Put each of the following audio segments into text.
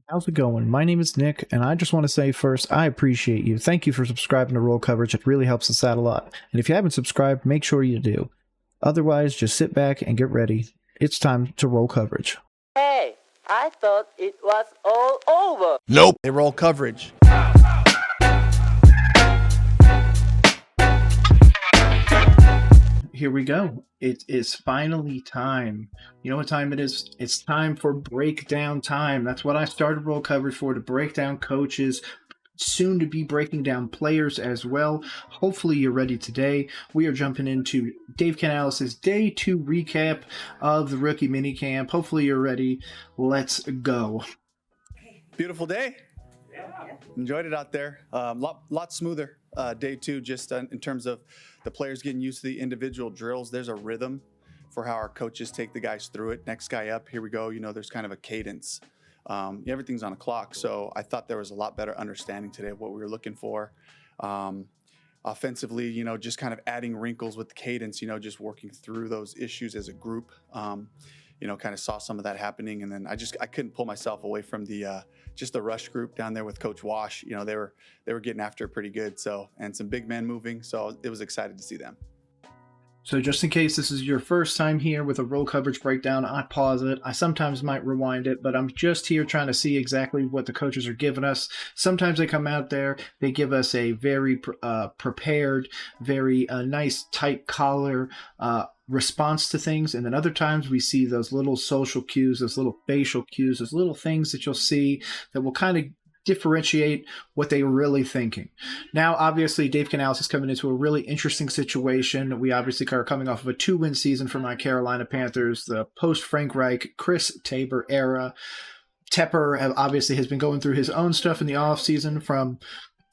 How's it going? My name is Nick, and I just want to say first, I appreciate you. Thank you for subscribing to Roll Coverage. It really helps us out a lot. And if you haven't subscribed, make sure you do. Otherwise, just sit back and get ready. It's time to roll coverage. Hey, I thought it was all over. Nope. They roll coverage. Here we go. It is finally time. You know what time it is? It's time for breakdown time. That's what I started roll coverage for, to break down coaches, soon to be breaking down players as well. Hopefully you're ready today. We are jumping into Dave Canales' day 2 recap of the rookie minicamp. Hopefully you're ready. Let's go. Beautiful day. Yeah. Enjoyed it out there. Lot smoother day 2, just in terms of the players getting used to the individual drills. There's a rhythm for how our coaches take the guys through it. Next guy up, here we go. You know, there's kind of a cadence. Everything's on a clock. So I thought there was a lot better understanding today of what we were looking for. Offensively, you know, just kind of adding wrinkles with the cadence, you know, just working through those issues as a group. You know, kind of saw some of that happening. And then I couldn't pull myself away from the just the rush group down there with Coach Wash. You know, they were getting after it pretty good. So, and some big men moving. So it was excited to see them. So just in case this is your first time here with a roll coverage breakdown, I pause it. I sometimes might rewind it, but I'm just here trying to see exactly what the coaches are giving us. Sometimes they come out there, they give us a very prepared, very nice tight collar response to things. And then other times we see those little social cues, those little facial cues, those little things that you'll see that will kind of differentiate what they were really thinking. Now, obviously, Dave Canales is coming into a really interesting situation. We obviously are coming off of a 2-win season for my Carolina Panthers, the post-Frank Reich, Chris Tabor era. Tepper obviously has been going through his own stuff in the offseason, from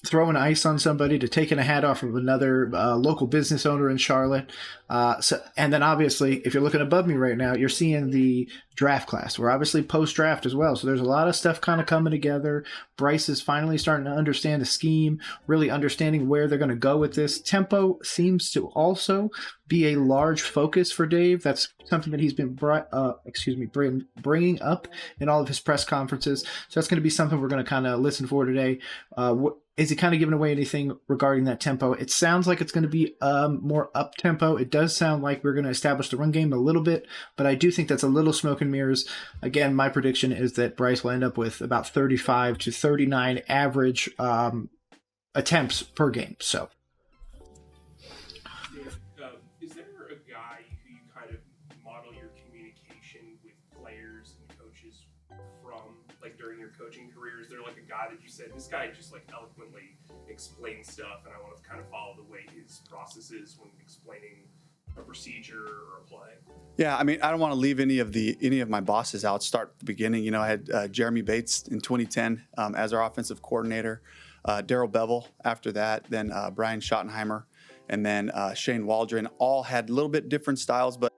throwing ice on somebody to taking a hat off of another local business owner in Charlotte. And then obviously, if you're looking above me right now, you're seeing the draft class. We're obviously post-draft as well. So there's a lot of stuff kind of coming together. Bryce is finally starting to understand the scheme, really understanding where they're going to go with this. Tempo seems to also be a large focus for Dave. That's something that he's been bringing up in all of his press conferences. So that's going to be something we're going to kind of listen for today. Is he kind of giving away anything regarding that tempo? It sounds like it's going to be more up-tempo. It does sound like we're going to establish the run game a little bit, but I do think that's a little smoke and mirrors. Again, my prediction is that Bryce will end up with about 35 to 39 average attempts per game. So, is there a guy who you kind of model your communication with players and coaches from, like, during your coaching career? Is there like a guy that you said, this guy just like eloquently explains stuff and I want to kind of follow the way his process is when explaining a procedure or a play? Yeah, I mean, I don't want to leave any of my bosses out. Start at the beginning. You know, I had Jeremy Bates in 2010 as our offensive coordinator, Daryl Bevel after that, then Brian Schottenheimer, and then Shane Waldron. All had a little bit different styles, but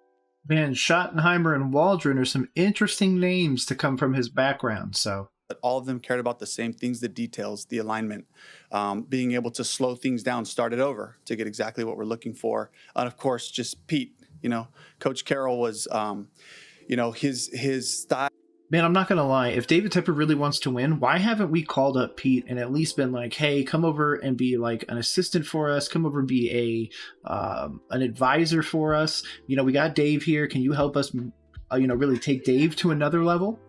man, Schottenheimer and Waldron are some interesting names to come from his background. So all of them cared about the same things: the details, the alignment, being able to slow things down, start it over to get exactly what we're looking for. And of course, just Pete. You know, Coach Carroll was, you know, his style. Man, I'm not going to lie. If David Tepper really wants to win, why haven't we called up Pete and at least been like, hey, come over and be like an assistant for us. Come over and be an advisor for us. You know, we got Dave here. Can you help us, really take Dave to another level?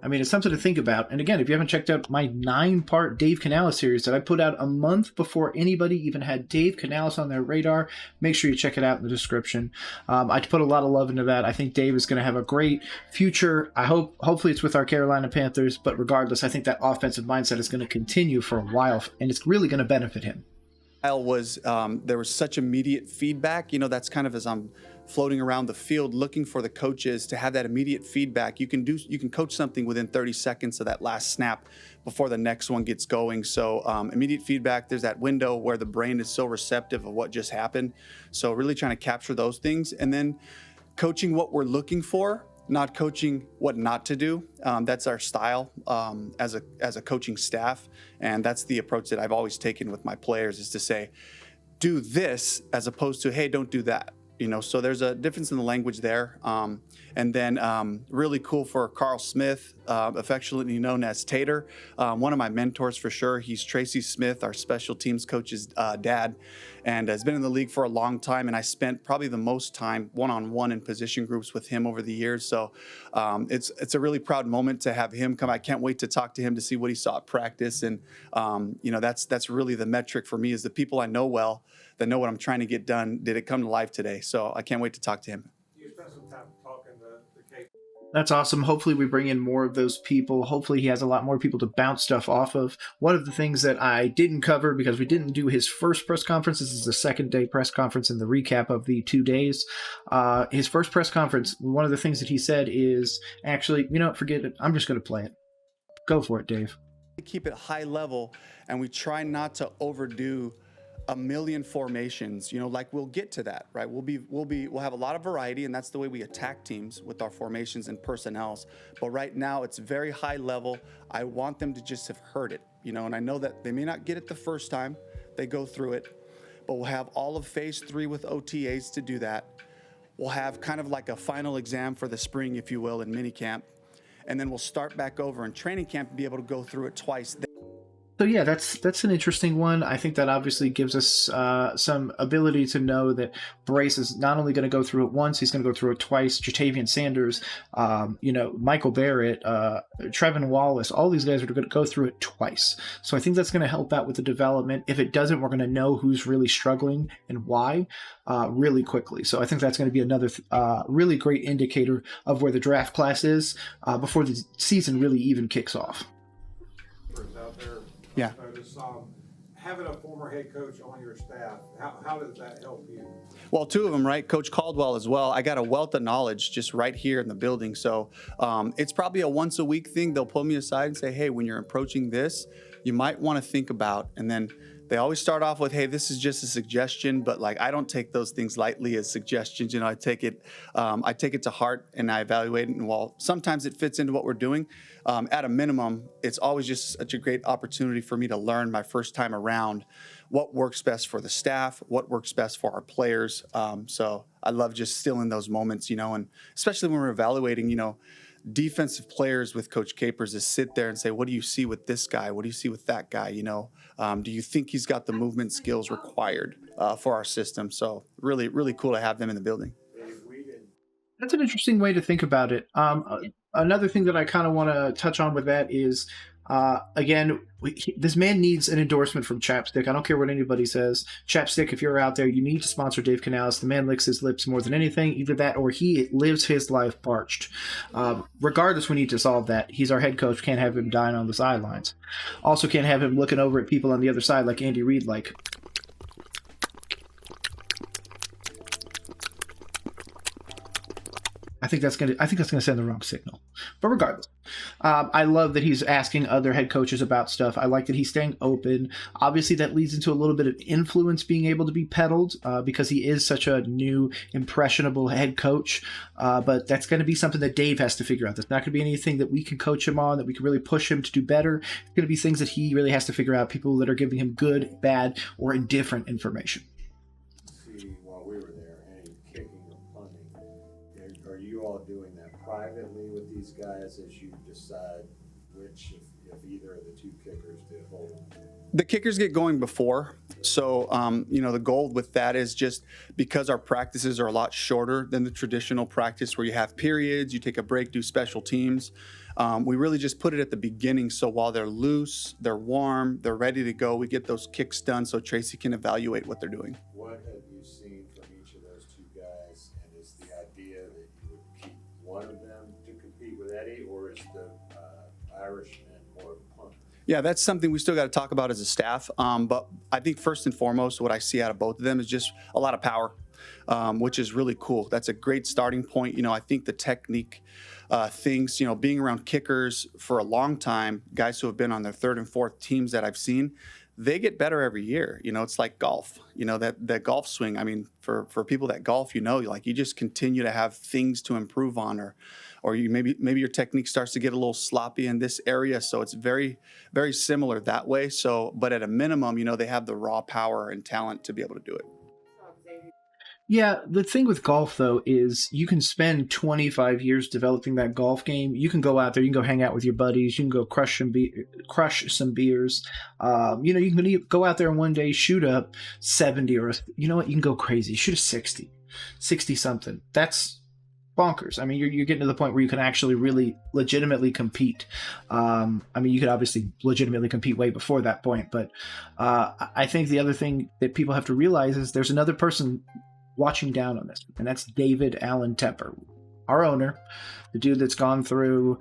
I mean, it's something to think about. And again, if you haven't checked out my 9-part Dave Canales series that I put out a month before anybody even had Dave Canales on their radar, make sure you check it out in the description. I put a lot of love into that. I think Dave is going to have a great future. Hopefully it's with our Carolina Panthers, but regardless, I think that offensive mindset is going to continue for a while, and it's really going to benefit him. Was there was such immediate feedback. You know, that's kind of as I'm floating around the field looking for the coaches to have that immediate feedback. You can coach something within 30 seconds of that last snap before the next one gets going. So immediate feedback, there's that window where the brain is so receptive of what just happened. So really trying to capture those things, and then coaching what we're looking for, not coaching what not to do. That's our style as a coaching staff, and that's the approach that I've always taken with my players, is to say, do this as opposed to, hey, don't do that. So there's a difference in the language there. And then really cool for Carl Smith, affectionately known as Tater, one of my mentors for sure. He's Tracy Smith, our special teams coach's dad, and has been in the league for a long time. And I spent probably the most time one-on-one in position groups with him over the years. So it's a really proud moment to have him come. I can't wait to talk to him to see what he saw at practice. And that's really the metric for me, is the people I know well, that know what I'm trying to get done. Did it come to life today? So I can't wait to talk to him. You spent some time talking to Kate. That's awesome. Hopefully we bring in more of those people. Hopefully he has a lot more people to bounce stuff off of. One of the things that I didn't cover, because we didn't do his first press conference, this is the second day press conference in the recap of the 2 days. His first press conference, one of the things that he said is, actually, forget it. I'm just going to play it. Go for it, Dave. We keep it high level, and we try not to overdo a million formations. We'll get to that, right? We'll have a lot of variety, and that's the way we attack teams, with our formations and personnels. But right now it's very high level. I want them to just have heard it, and I know that they may not get it the first time they go through it, but we'll have all of phase 3 with OTAs to do that. We'll have kind of like a final exam for the spring, if you will, in minicamp. And then we'll start back over in training camp and be able to go through it twice. So yeah, that's an interesting one. I think that obviously gives us some ability to know that Bryce is not only going to go through it once, he's going to go through it twice. Jatavian Sanders, Michael Barrett, Trevin Wallace, all these guys are going to go through it twice. So I think that's going to help out with the development. If it doesn't, we're going to know who's really struggling and why really quickly. So I think that's going to be another really great indicator of where the draft class is before the season really even kicks off. Out there. Yeah. Notice, having a former head coach on your staff, how does that help you? Well, 2 of them, right? Coach Caldwell as well. I got a wealth of knowledge just right here in the building. So it's probably a once a week thing. They'll pull me aside and say, hey, when you're approaching this, you might want to think about, and then they always start off with, hey, this is just a suggestion, but I don't take those things lightly as suggestions. I take it to heart, and I evaluate it. And while sometimes it fits into what we're doing, at a minimum, it's always just such a great opportunity for me to learn my first time around what works best for the staff, what works best for our players. So I love just still in those moments, and especially when we're evaluating, defensive players with Coach Capers, is sit there and say, what do you see with this guy? What do you see with that guy? Do you think he's got the movement skills required for our system? So really, really cool to have them in the building. That's an interesting way to think about it. Another thing that I kind of want to touch on with that is, again, this man needs an endorsement from Chapstick. I don't care what anybody says. Chapstick, if you're out there, you need to sponsor Dave Canales. The man licks his lips more than anything. Either that or he lives his life parched. Regardless, we need to solve that. He's our head coach. Can't have him dying on the sidelines. Also can't have him looking over at people on the other side like Andy Reid, I think that's gonna send the wrong signal. But regardless, I love that he's asking other head coaches about stuff. I like that he's staying open. Obviously, that leads into a little bit of influence being able to be peddled because he is such a new, impressionable head coach. But that's going to be something that Dave has to figure out. That's not going to be anything that we can coach him on, that we can really push him to do better. It's going to be things that he really has to figure out. People that are giving him good, bad, or indifferent information. See, while we were there, any kicking or punting, are you all doing that privately with these guys as you decide which, if either of the 2 kickers to hold? The kickers get going before. So, the goal with that is just because our practices are a lot shorter than the traditional practice where you have periods, you take a break, do special teams. We really just put it at the beginning. So while they're loose, they're warm, they're ready to go, we get those kicks done so Tracy can evaluate what they're doing. What have you seen from each of those 2 guys? And is the idea that you would keep one of them to compete with Eddie, or is the Irishman more of a punter? Yeah, that's something we still got to talk about as a staff. But I think first and foremost, what I see out of both of them is just a lot of power, which is really cool. That's a great starting point. I think the technique things, being around kickers for a long time, guys who have been on their 3rd and 4th teams that I've seen, they get better every year. It's like golf, that golf swing. I mean, for people that golf, you just continue to have things to improve on, or you maybe your technique starts to get a little sloppy in this area. So it's very, very similar that way. So, but at a minimum, they have the raw power and talent to be able to do it. Yeah, the thing with golf though is you can spend 25 years developing that golf game. You can go out there, you can go hang out with your buddies, you can go crush some beers. You can go out there and one day shoot a 70 or you know what, you can go crazy, shoot a 60 something. That's bonkers. I mean, you're getting to the point where you can actually really legitimately compete. You could obviously legitimately compete way before that point, but I think the other thing that people have to realize is there's another person watching down on this, and that's David Allen Tepper, our owner, the dude that's gone through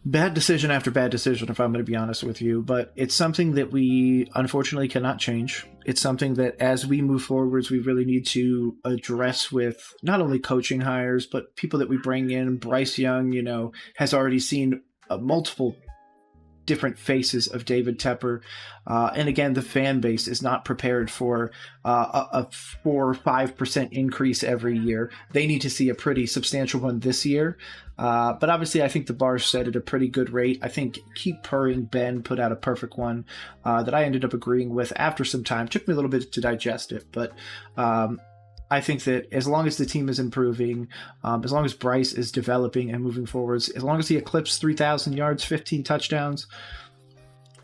bad decision after bad decision, if I'm going to be honest with you. But it's something that we unfortunately cannot change. It's something that as we move forwards, we really need to address with not only coaching hires, but people that we bring in. Bryce Young, has already seen multiple different faces of David Tepper. And again, the fan base is not prepared for a 4 or 5% increase every year. They need to see a pretty substantial one this year. But obviously, I think the bar's set at a pretty good rate. I think Keep Purring Ben put out a perfect one that I ended up agreeing with after some time. Took me a little bit to digest it, but I think that as long as the team is improving, as long as Bryce is developing and moving forwards, as long as he eclipses 3,000 yards, 15 touchdowns,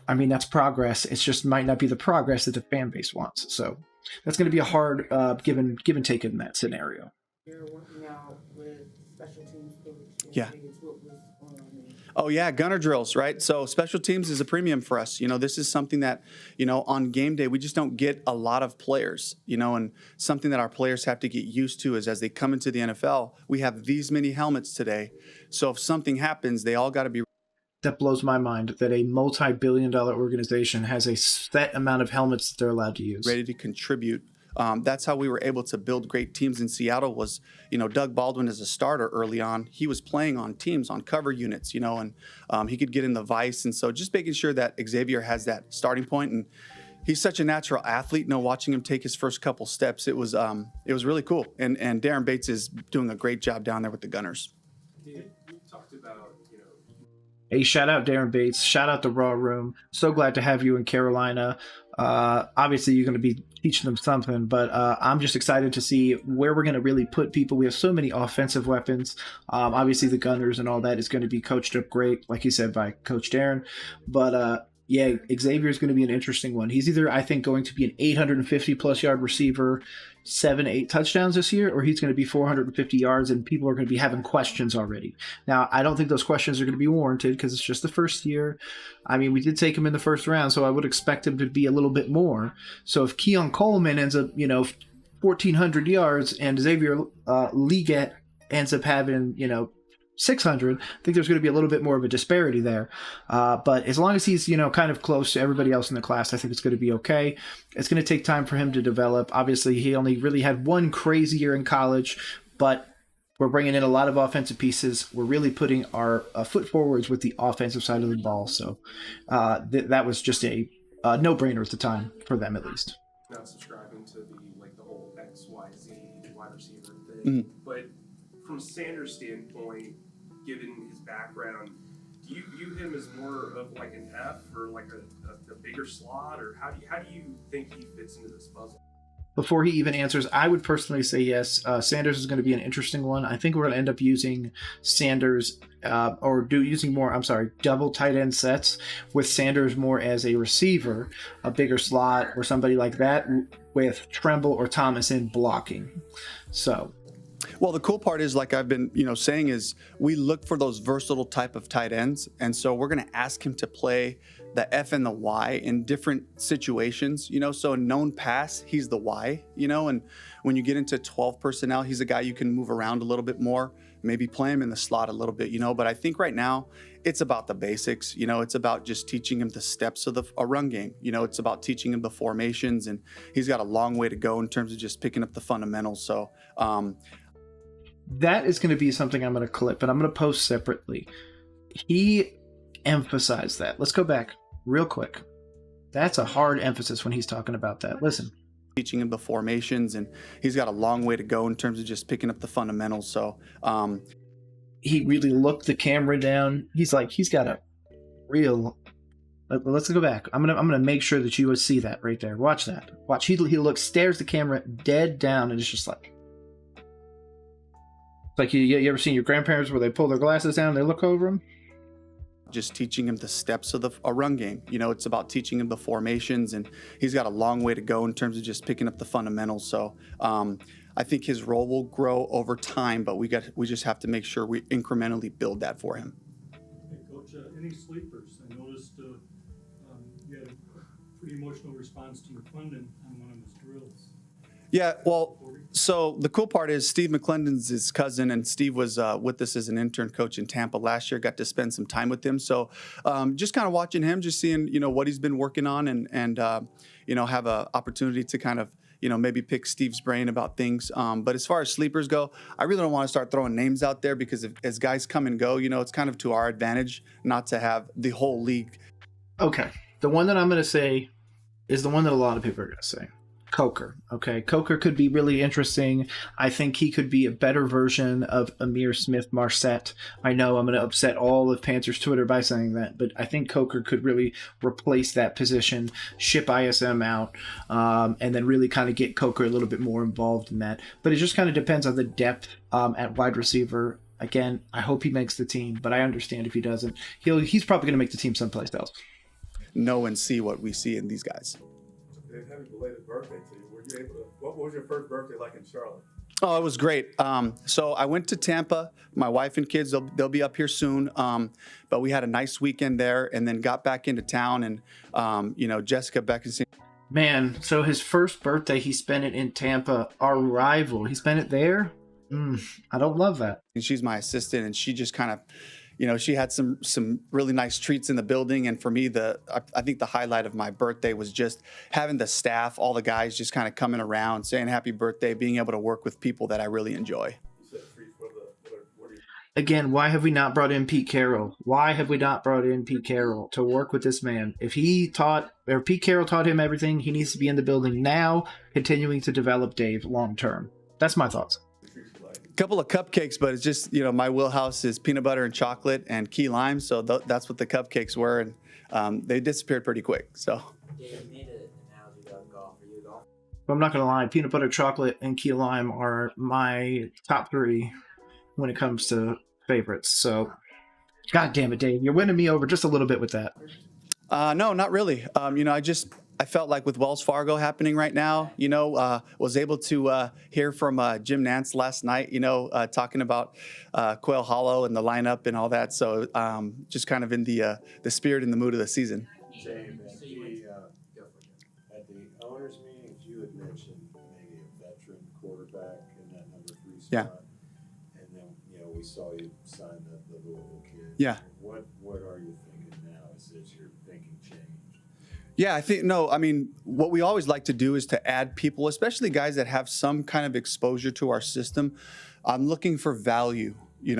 I mean, that's progress. It just might not be the progress that the fan base wants. So that's going to be a hard give and take in that scenario. You're working out with special teams coach. Yeah. What was on there? Oh yeah, gunner drills, right? So special teams is a premium for us. This is something that, on game day, we just don't get a lot of players, and something that our players have to get used to is as they come into the NFL, we have these many helmets today. So if something happens, they all got to be. That blows my mind that a multi-billion-dollar organization has a set amount of helmets that they're allowed to use. Ready to contribute. That's how we were able to build great teams in Seattle was, Doug Baldwin as a starter early on. He was playing on teams, on cover units, and he could get in the vice. And so just making sure that Xavier has that starting point. And he's such a natural athlete. Watching him take his first couple steps, it was really cool. And Darren Bates is doing a great job down there with the Gunners. You talked about, Hey, shout out Darren Bates. Shout out the Raw Room. So glad to have you in Carolina. Obviously, you're going to be teaching them something, but I'm just excited to see where we're going to really put people. We have so many offensive weapons. Obviously, the Gunners and all that is going to be coached up great, like you said, by Coach Darren. But yeah, Xavier is going to be an interesting one. He's either, I think, going to be an 850-plus yard receiver, 7-8 touchdowns this year, or he's going to be 450 yards, and people are going to be having questions already. Now, I don't think those questions are going to be warranted because it's just the first year. I mean, we did take him in the first round, so I would expect him to be a little bit more. So if Keon Coleman ends up, 1,400 yards, and Xavier Liget ends up having, 600, I think there's going to be a little bit more of a disparity there. But as long as he's, kind of close to everybody else in the class, I think it's going to be okay. It's going to take time for him to develop. Obviously, he only really had one crazy year in college, but we're bringing in a lot of offensive pieces. We're really putting our foot forwards with the offensive side of the ball. So that was just a no-brainer at the time, for them at least. not subscribing to the whole XYZ wide receiver thing. Mhm. But from Sanders' standpoint, given his background, do you view him as more of like an F or like a bigger slot, or how do you think he fits into this puzzle? Before he even answers, I would personally say yes. Sanders is going to be an interesting one. I think we're going to end up using Sanders double tight end sets with Sanders more as a receiver, a bigger slot or somebody like that, with Tremble or Thomas in blocking. So. Well, the cool part is, like I've been, saying, is we look for those versatile type of tight ends. And so we're going to ask him to play the F and the Y in different situations, so a known pass, he's the Y, and when you get into 12 personnel, he's a guy you can move around a little bit more, maybe play him in the slot a little bit, but I think right now it's about the basics, it's about just teaching him the steps of a run game, it's about teaching him the formations, and he's got a long way to go in terms of just picking up the fundamentals. So, that is going to be something I'm going to clip and I'm going to post separately. He emphasized that. Let's go back real quick. That's a hard emphasis when he's talking about that. Listen. Teaching him the formations, and he's got a long way to go in terms of just picking up the fundamentals. So he really looked the camera down. He's like, he's got a real Let's go back. I'm gonna make sure that you see that right there. Watch that. Watch. He looks, stares the camera dead down, and it's just like you ever seen your grandparents where they pull their glasses down and they look over them? Just teaching him the steps of a run game. It's about teaching him the formations, and he's got a long way to go in terms of just picking up the fundamentals. So I think his role will grow over time, but we just have to make sure we incrementally build that for him. Hey, Coach, any sleepers? I noticed you had a pretty emotional response to McClendon on one of his drills. Yeah, well, so the cool part is Steve McClendon's his cousin, and Steve was with us as an intern coach in Tampa last year. Got to spend some time with him, so just kind of watching him, just seeing what he's been working on, and have an opportunity to kind of maybe pick Steve's brain about things. But as far as sleepers go, I really don't want to start throwing names out there because as guys come and go, it's kind of to our advantage not to have the whole league. Okay, the one that I'm going to say is the one that a lot of people are going to say. Coker. Okay, Coker could be really interesting. I think he could be a better version of Amir Smith-Marset. I know I'm going to upset all of Panthers Twitter by saying that, but I think Coker could really replace that position, ship ISM out, and then really kind of get Coker a little bit more involved in that. But it just kind of depends on the depth at wide receiver. Again, I hope he makes the team, but I understand if he doesn't. He's probably going to make the team someplace else. Know and see what we see in these guys. Happy belated birthday to you. Were you able to? What was your first birthday like in Charlotte? Oh, it was great. So I went to Tampa. My wife and kids, they'll be up here soon. But we had a nice weekend there, and then got back into town. And Jessica Beckinson. Man, so his first birthday, he spent it in Tampa, our rival. He spent it there. I don't love that. And she's my assistant, and she just kind of. She had some really nice treats in the building, and for me, I think the highlight of my birthday was just having the staff, all the guys, just kind of coming around, saying happy birthday, being able to work with people that I really enjoy. Again, why have we not brought in Pete Carroll? Why have we not brought in Pete Carroll to work with this man? If Pete Carroll taught him everything, he needs to be in the building now, continuing to develop Dave long term. That's my thoughts. Couple of cupcakes, but it's just my wheelhouse is peanut butter and chocolate and key lime, so that's what the cupcakes were, and they disappeared pretty quick. So Yeah, you made an analogy about golf. Are you a golfer? But I'm not gonna lie, peanut butter, chocolate, and key lime are my top three when it comes to favorites. So god damn it, Dave, you're winning me over just a little bit with that. No, not really. I felt like with Wells Fargo happening right now, was able to hear from Jim Nantz last night, talking about Quail Hollow and the lineup and all that. So just kind of in the spirit and the mood of the season. James, at the owners' meetings, you had mentioned maybe a veteran quarterback in that number 3 spot. Yeah. And then, we saw you sign the Louisville kid. Yeah. What are you thinking now? Is your thinking changed? Yeah, what we always like to do is to add people, especially guys that have some kind of exposure to our system. I'm looking for value,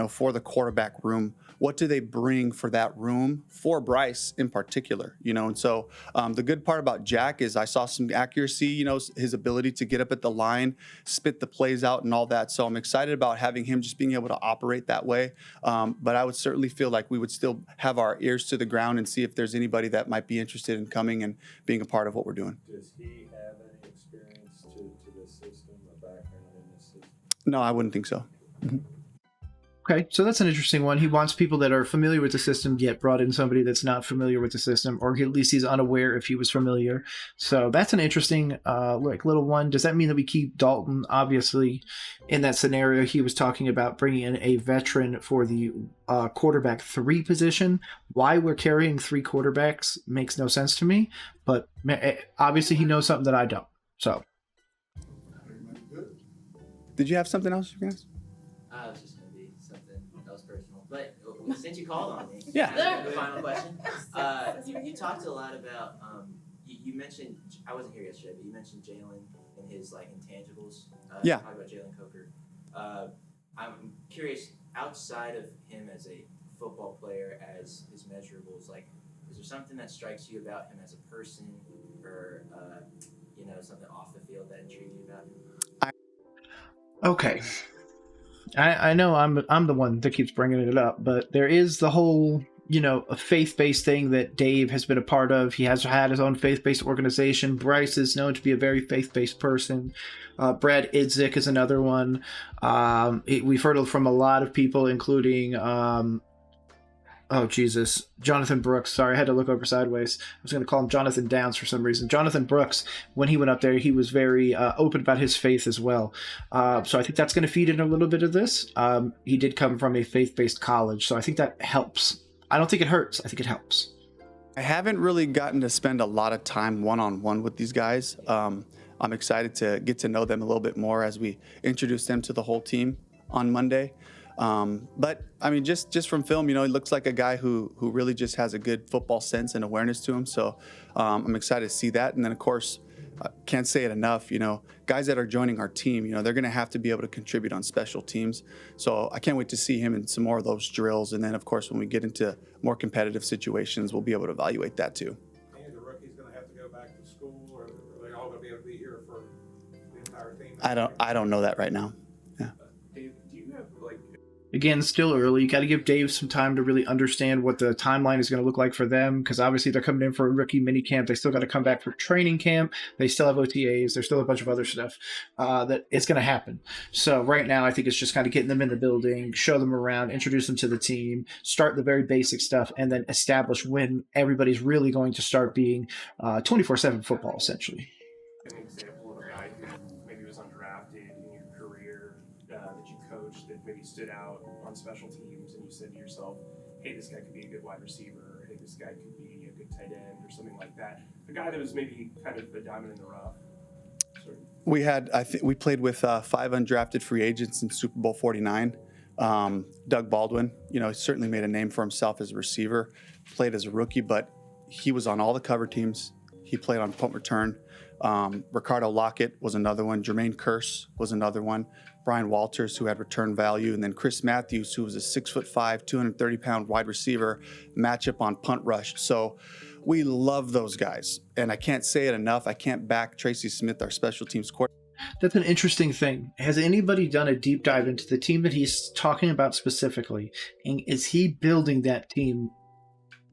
for the quarterback room. What do they bring for that room, for Bryce in particular, And so the good part about Jack is I saw some accuracy, his ability to get up at the line, spit the plays out and all that. So I'm excited about having him just being able to operate that way. But I would certainly feel like we would still have our ears to the ground and see if there's anybody that might be interested in coming and being a part of what we're doing. Does he have any experience to this system, a background in this system? No, I wouldn't think so. Mm-hmm. Okay, so that's an interesting one. He wants people that are familiar with the system, yet brought in somebody that's not familiar with the system, or at least he's unaware if he was familiar. So that's an interesting little one. Does that mean that we keep Dalton? Obviously, in that scenario, he was talking about bringing in a veteran for the quarterback 3 position. Why we're carrying 3 quarterbacks makes no sense to me, but obviously he knows something that I don't. So, did you have something else, you guys? It's just going to be something that was personal. But since you called on me, Yeah. the final question. You talked a lot about, you mentioned, I wasn't here yesterday, but you mentioned Jalen and his intangibles. Yeah. Talk about Jalen Coker. I'm curious, outside of him as a football player, as his measurables, is there something that strikes you about him as a person, or something off the field that intrigued you about him? Okay. I know I'm the one that keeps bringing it up, but there is the whole a faith-based thing that Dave has been a part of. He has had his own faith-based organization. Bryce is known to be a very faith-based person. Brad Idzik is another one. We've heard from a lot of people, including Jonathan Brooks. Sorry, I had to look over sideways. I was going to call him Jonathan Downs for some reason. Jonathan Brooks, when he went up there, he was very open about his faith as well. So I think that's going to feed in a little bit of this. He did come from a faith-based college, so I think that helps. I don't think it hurts. I think it helps. I haven't really gotten to spend a lot of time one-on-one with these guys. I'm excited to get to know them a little bit more as we introduce them to the whole team on Monday. But I mean, just from film, he looks like a guy who really just has a good football sense and awareness to him. So I'm excited to see that. And then, of course, can't say it enough, guys that are joining our team, they're going to have to be able to contribute on special teams. So I can't wait to see him in some more of those drills. And then, of course, when we get into more competitive situations, we'll be able to evaluate that too. And the rookie's going to have to go back to school, or are they all going to be able to be here for the entire team? I don't know that right now. Dave, do you have Again, still early. You got to give Dave some time to really understand what the timeline is going to look like for them, because obviously they're coming in for a rookie mini camp. They still got to come back for training camp. They still have OTAs. There's still a bunch of other stuff that it's going to happen. So right now, I think it's just kind of getting them in the building, show them around, introduce them to the team, start the very basic stuff, and then establish when everybody's really going to start being 24/7 football, essentially. an example of a guy who maybe was undrafted in your career that you coached that maybe stood out on special teams, and you said to yourself, hey, this guy could be a good wide receiver, or hey, this guy could be a good tight end, or something like that? A guy that was maybe kind of a diamond in the rough. We had, we played with 5 undrafted free agents in Super Bowl 49. Doug Baldwin, he certainly made a name for himself as a receiver, played as a rookie, but he was on all the cover teams. He played on punt return. Ricardo Lockett was another one. Jermaine Kearse was another one. Brian Walters, who had return value. And then Chris Matthews, who was a 6'5", 230-pound wide receiver, matchup on punt rush. So we love those guys. And I can't say it enough. I can't back Tracy Smith, our special teams coordinator. That's an interesting thing. Has anybody done a deep dive into the team that he's talking about specifically? And is he building that team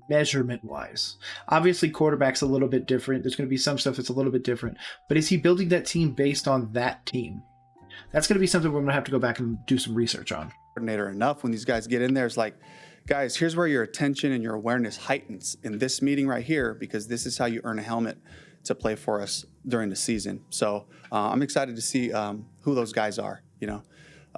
measurement-wise? Obviously, quarterback's a little bit different. There's going to be some stuff that's a little bit different. But is he building that team based on that team? That's going to be something we're going to have to go back and do some research on. Coordinator enough when these guys get in there. It's like, guys, here's where your attention and your awareness heightens in this meeting right here, because this is how you earn a helmet to play for us during the season. So I'm excited to see who those guys are,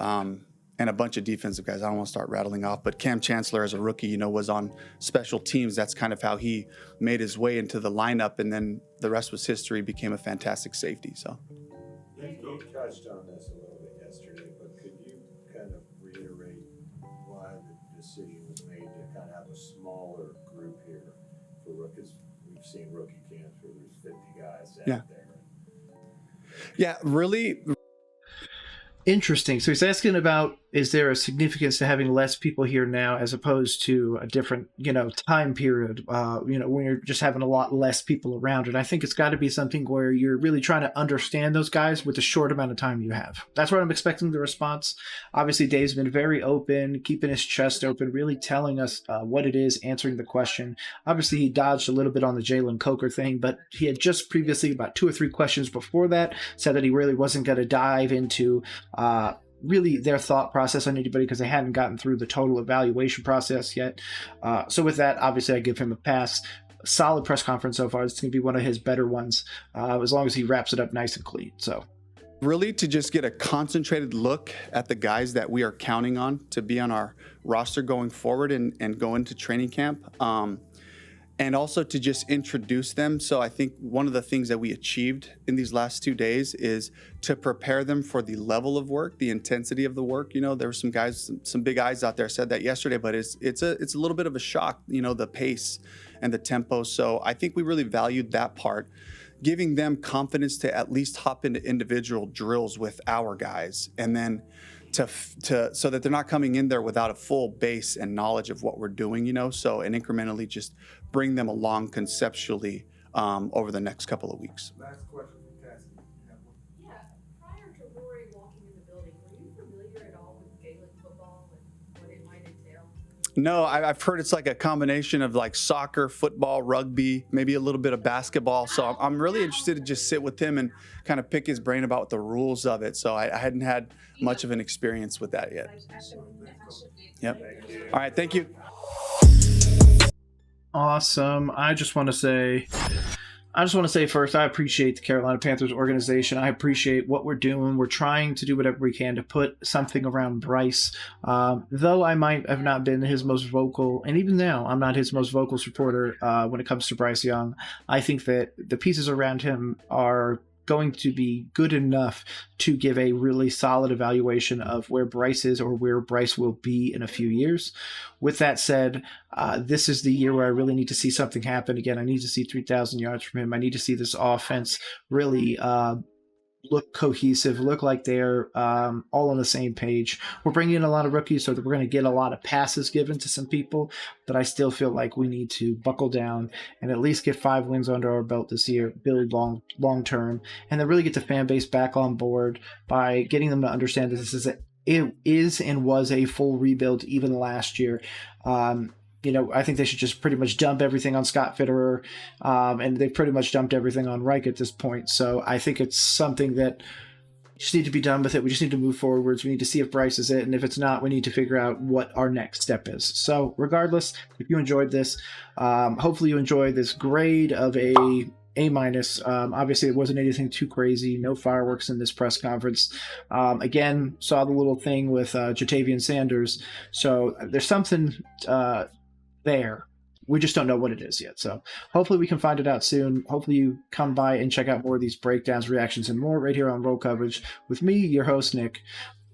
and a bunch of defensive guys. I don't want to start rattling off, but Cam Chancellor as a rookie, was on special teams. That's kind of how he made his way into the lineup, and then the rest was history, became a fantastic safety. So. You touched on this a little bit yesterday, but could you kind of reiterate why the decision was made to kind of have a smaller group here for rookies? We've seen rookie camps where there's 50 guys out there. Yeah, really. Interesting. So he's asking about, is there a significance to having less people here now as opposed to a different, time period, when you're just having a lot less people around? And I think it's got to be something where you're really trying to understand those guys with the short amount of time you have. That's what I'm expecting the response. Obviously, Dave's been very open, keeping his chest open, really telling us what it is, answering the question. Obviously, he dodged a little bit on the Jalen Coker thing, but he had just previously, about 2 or 3 questions before that, said that he really wasn't going to dive into really their thought process on anybody because they hadn't gotten through the total evaluation process yet. So with that, obviously I give him a pass. Solid press conference so far. It's going to be one of his better ones, as long as he wraps it up nice and clean. So really to just get a concentrated look at the guys that we are counting on to be on our roster going forward and go into training camp. And also to just introduce them. So I think one of the things that we achieved in these last 2 days is to prepare them for the level of work, the intensity of the work. There were some guys, some big eyes out there said that yesterday, but it's a little bit of a shock, the pace and the tempo. So I think we really valued that part, giving them confidence to at least hop into individual drills with our guys, and then to so that they're not coming in there without a full base and knowledge of what we're doing, so, and incrementally just bring them along conceptually over the next couple of weeks. Last question from Cassie. Yeah, prior to Rory walking in the building, were you familiar at all with Gaelic football and what it might entail? No, I've heard it's like a combination of like soccer, football, rugby, maybe a little bit of basketball. So I'm really interested to just sit with him and kind of pick his brain about the rules of it. So I hadn't had much of an experience with that yet. Yep. All right. Thank you. Awesome. I just want to say first, I appreciate the Carolina Panthers organization. I appreciate what we're doing. We're trying to do whatever we can to put something around Bryce. Though I might have not been his most vocal, and even now I'm not his most vocal supporter when it comes to Bryce Young. I think that the pieces around him are going to be good enough to give a really solid evaluation of where Bryce is or where Bryce will be in a few years. With that said, this is the year where I really need to see something happen again. I need to see 3,000 yards from him. I need to see this offense really look cohesive, look like they're all on the same page. We're bringing in a lot of rookies, so that we're going to get a lot of passes given to some people, but I still feel like we need to buckle down and at least get 5 wins under our belt this year, build long term, and then really get the fan base back on board by getting them to understand that it is and was a full rebuild even last year. I think they should just pretty much dump everything on Scott Fitterer, and they've pretty much dumped everything on Reich at this point. So I think it's something that we just need to be done with it. We just need to move forwards. We need to see if Bryce is it, and if it's not, we need to figure out what our next step is. So regardless, if you enjoyed this, hopefully you enjoyed this grade of A-. Obviously, it wasn't anything too crazy. No fireworks in this press conference. Again, saw the little thing with Jatavian Sanders. So there's something there. We just don't know what it is yet. So hopefully we can find it out soon. Hopefully you come by and check out more of these breakdowns, reactions, and more right here on Roll Coverage with me, your host, Nick.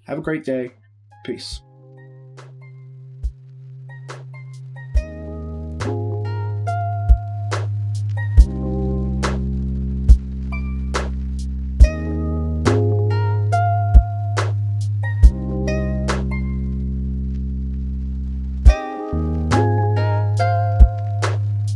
Have a great day. Peace.